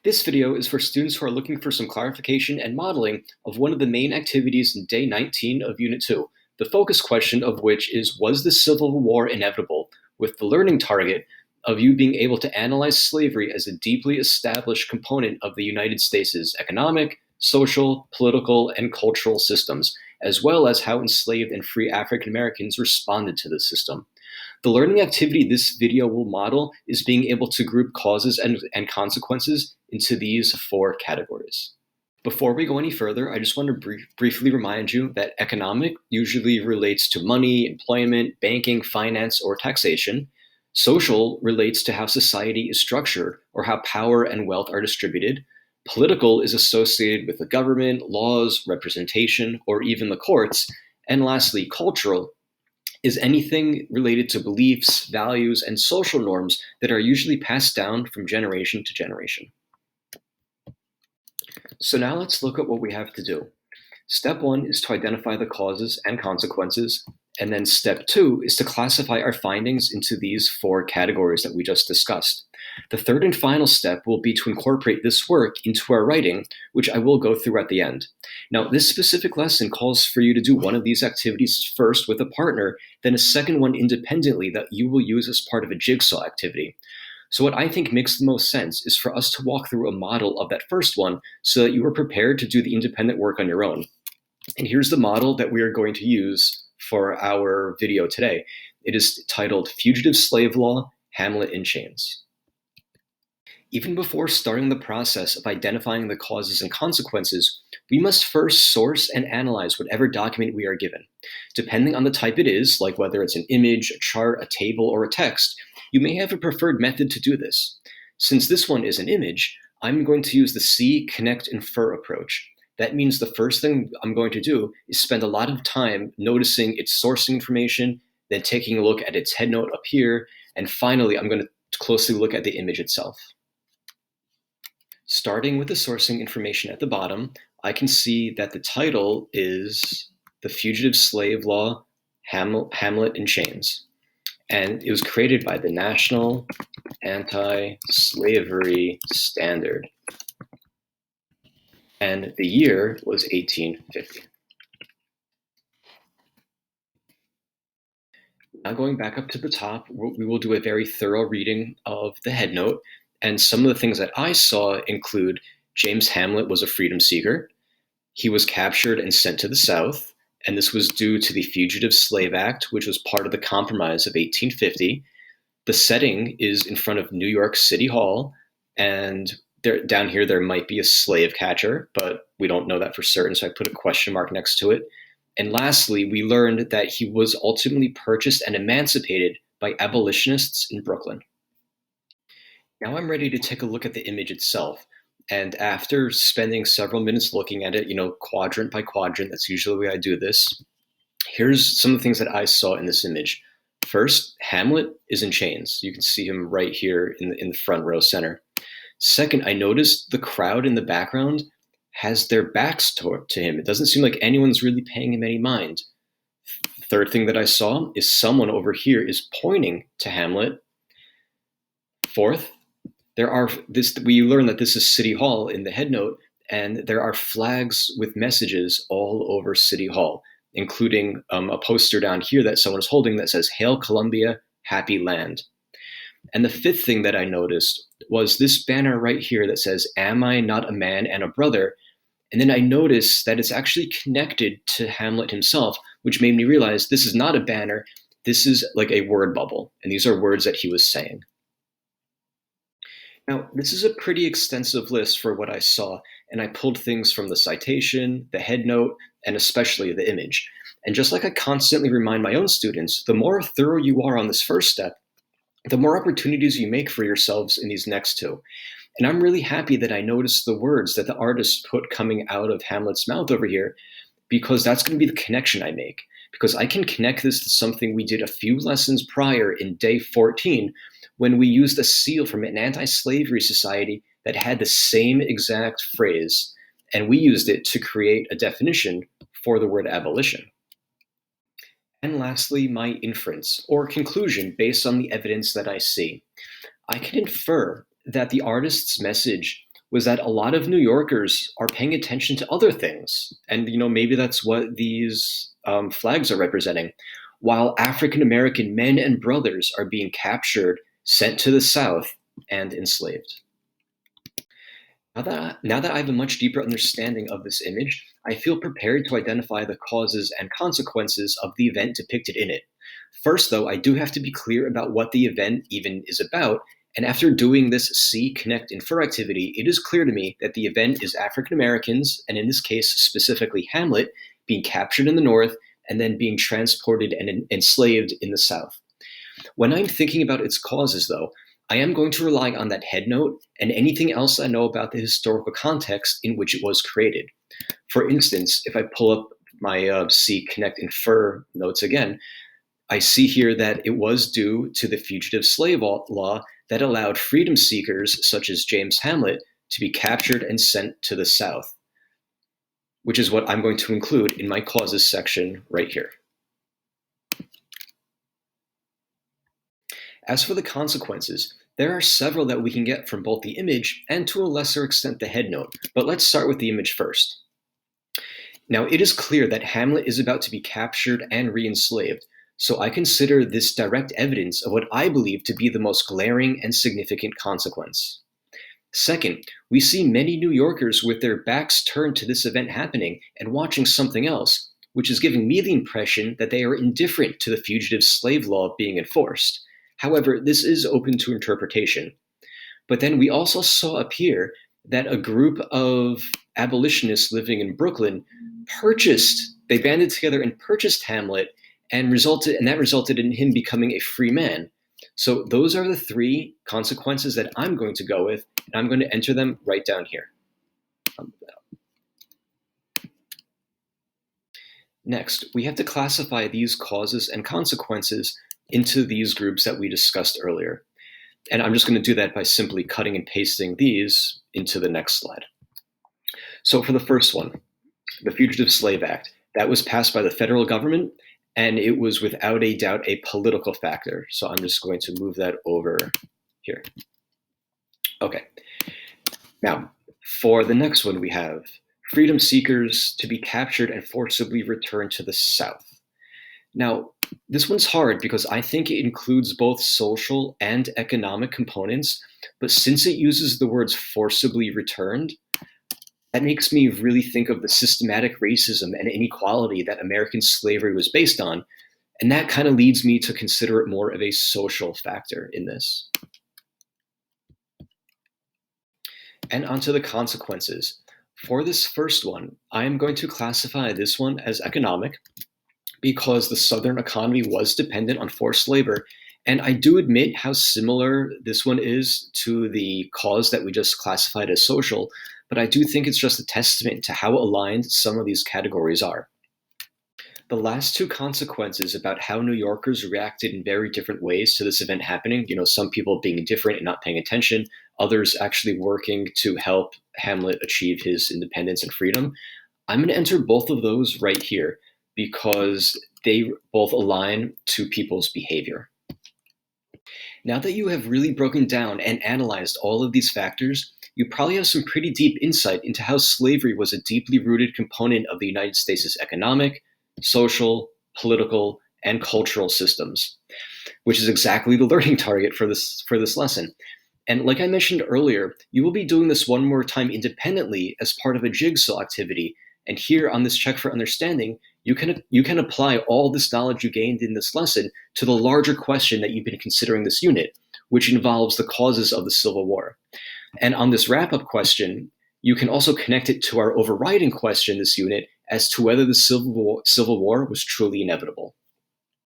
This video is for students who are looking for some clarification and modeling of one of the main activities in day 19 of Unit 2, the focus question of which is, was the Civil War inevitable? With the learning target of you being able to analyze slavery as a deeply established component of the United States' economic, social, political, and cultural systems, as well as how enslaved and free African Americans responded to the system. The learning activity this video will model is being able to group causes and consequences into these four categories. Before we go any further, I just want to briefly remind you that economic usually relates to money, employment, banking, finance, or taxation. Social relates to how society is structured or how power and wealth are distributed. Political is associated with the government, laws, representation, or even the courts. And lastly, cultural is anything related to beliefs, values, and social norms that are usually passed down from generation to generation. So now let's look at what we have to do. Step 1 is to identify the causes and consequences, and then step 2 is to classify our findings into these four categories that we just discussed. The third and final step will be to incorporate this work into our writing, which I will go through at the end. Now, this specific lesson calls for you to do one of these activities first with a partner, then a second one independently that you will use as part of a jigsaw activity. So what I think makes the most sense is for us to walk through a model of that first one so that you are prepared to do the independent work on your own. And here's the model that we are going to use for our video today. It is titled Fugitive Slave Law, Hamlet in Chains. Even before starting the process of identifying the causes and consequences, we must first source and analyze whatever document we are given. Depending on the type it is, like whether it's an image, a chart, a table, or a text, you may have a preferred method to do this. Since this one is an image, I'm going to use the see, connect, infer approach. That means the first thing I'm going to do is spend a lot of time noticing its sourcing information, then taking a look at its headnote up here, and finally I'm going to closely look at the image itself. Starting with the sourcing information at the bottom, I can see that the title is The Fugitive Slave Law, Hamlet in Chains. And it was created by the National Anti-Slavery Standard. And the year was 1850. Now going back up to the top, we will do a very thorough reading of the headnote. And some of the things that I saw include James Hamlet was a freedom seeker. He was captured and sent to the South, and this was due to the Fugitive Slave Act, which was part of the Compromise of 1850. The setting is in front of New York City Hall, and down here there might be a slave catcher, but we don't know that for certain, so I put a question mark next to it. And lastly, we learned that he was ultimately purchased and emancipated by abolitionists in Brooklyn. Now I'm ready to take a look at the image itself. And after spending several minutes looking at it, quadrant by quadrant, that's usually the way I do this. Here's some of the things that I saw in this image. First, Hamlet is in chains. You can see him right here in the front row center. Second, I noticed the crowd in the background has their backs to him. It doesn't seem like anyone's really paying him any mind. Third thing that I saw is someone over here is pointing to Hamlet. Fourth, we learn that this is City Hall in the headnote, and there are flags with messages all over City Hall, including a poster down here that someone is holding that says, "Hail Columbia, Happy Land." And the fifth thing that I noticed was this banner right here that says, "Am I not a man and a brother?" And then I noticed that it's actually connected to Hamlet himself, which made me realize this is not a banner, this is like a word bubble, and these are words that he was saying. Now, this is a pretty extensive list for what I saw, and I pulled things from the citation, the headnote, and especially the image. And just like I constantly remind my own students, the more thorough you are on this first step, the more opportunities you make for yourselves in these next two. And I'm really happy that I noticed the words that the artist put coming out of Hamlet's mouth over here, because that's going to be the connection I make. Because I can connect this to something we did a few lessons prior in day 14, when we used a seal from an anti-slavery society that had the same exact phrase, and we used it to create a definition for the word abolition. And lastly, my inference, or conclusion based on the evidence that I see. I can infer that the artist's message was that a lot of New Yorkers are paying attention to other things. And, maybe that's what these flags are representing. While African American men and brothers are being captured, sent to the South, and enslaved. Now that I have a much deeper understanding of this image, I feel prepared to identify the causes and consequences of the event depicted in it. First, though, I do have to be clear about what the event even is about, and after doing this see, connect, infer activity, it is clear to me that the event is African Americans, and in this case specifically Hamlet, being captured in the North and then being transported and enslaved in the South. When I'm thinking about its causes, though, I am going to rely on that head note and anything else I know about the historical context in which it was created. For instance, if I pull up my see, connect, infer notes again, I see here that it was due to the fugitive slave law that allowed freedom seekers such as James Hamlet to be captured and sent to the South, which is what I'm going to include in my causes section right here. As for the consequences, there are several that we can get from both the image and to a lesser extent the head note, but let's start with the image first. Now, it is clear that Hamlet is about to be captured and re-enslaved, so I consider this direct evidence of what I believe to be the most glaring and significant consequence. Second, we see many New Yorkers with their backs turned to this event happening and watching something else, which is giving me the impression that they are indifferent to the fugitive slave law being enforced. However, this is open to interpretation. But then we also saw up here that a group of abolitionists living in Brooklyn they banded together and purchased Hamlet, and that resulted in him becoming a free man. So those are the three consequences that I'm going to go with, and I'm going to enter them right down here. Next, we have to classify these causes and consequences into these groups that we discussed earlier. And I'm just going to do that by simply cutting and pasting these into the next slide. So for the first one, the Fugitive Slave Act, that was passed by the federal government, and it was without a doubt a political factor. So I'm just going to move that over here. Okay. Now, for the next one, we have freedom seekers to be captured and forcibly returned to the South. Now, this one's hard because I think it includes both social and economic components, but since it uses the words forcibly returned, that makes me really think of the systematic racism and inequality that American slavery was based on, and that kind of leads me to consider it more of a social factor in this. And onto the consequences. For this first one, I am going to classify this one as economic because the Southern economy was dependent on forced labor. And I do admit how similar this one is to the cause that we just classified as social, but I do think it's just a testament to how aligned some of these categories are. The last two consequences about how New Yorkers reacted in very different ways to this event happening, some people being indifferent and not paying attention, others actually working to help Hamlet achieve his independence and freedom. I'm going to enter both of those right here because they both align to people's behavior. Now that you have really broken down and analyzed all of these factors, you probably have some pretty deep insight into how slavery was a deeply rooted component of the United States' economic, social, political, and cultural systems, which is exactly the learning target for this lesson. And like I mentioned earlier, you will be doing this one more time independently as part of a jigsaw activity. And here on this check for understanding, you can apply all this knowledge you gained in this lesson to the larger question that you've been considering this unit, which involves the causes of the Civil War. And on this wrap-up question, you can also connect it to our overriding question this unit as to whether the Civil War was truly inevitable.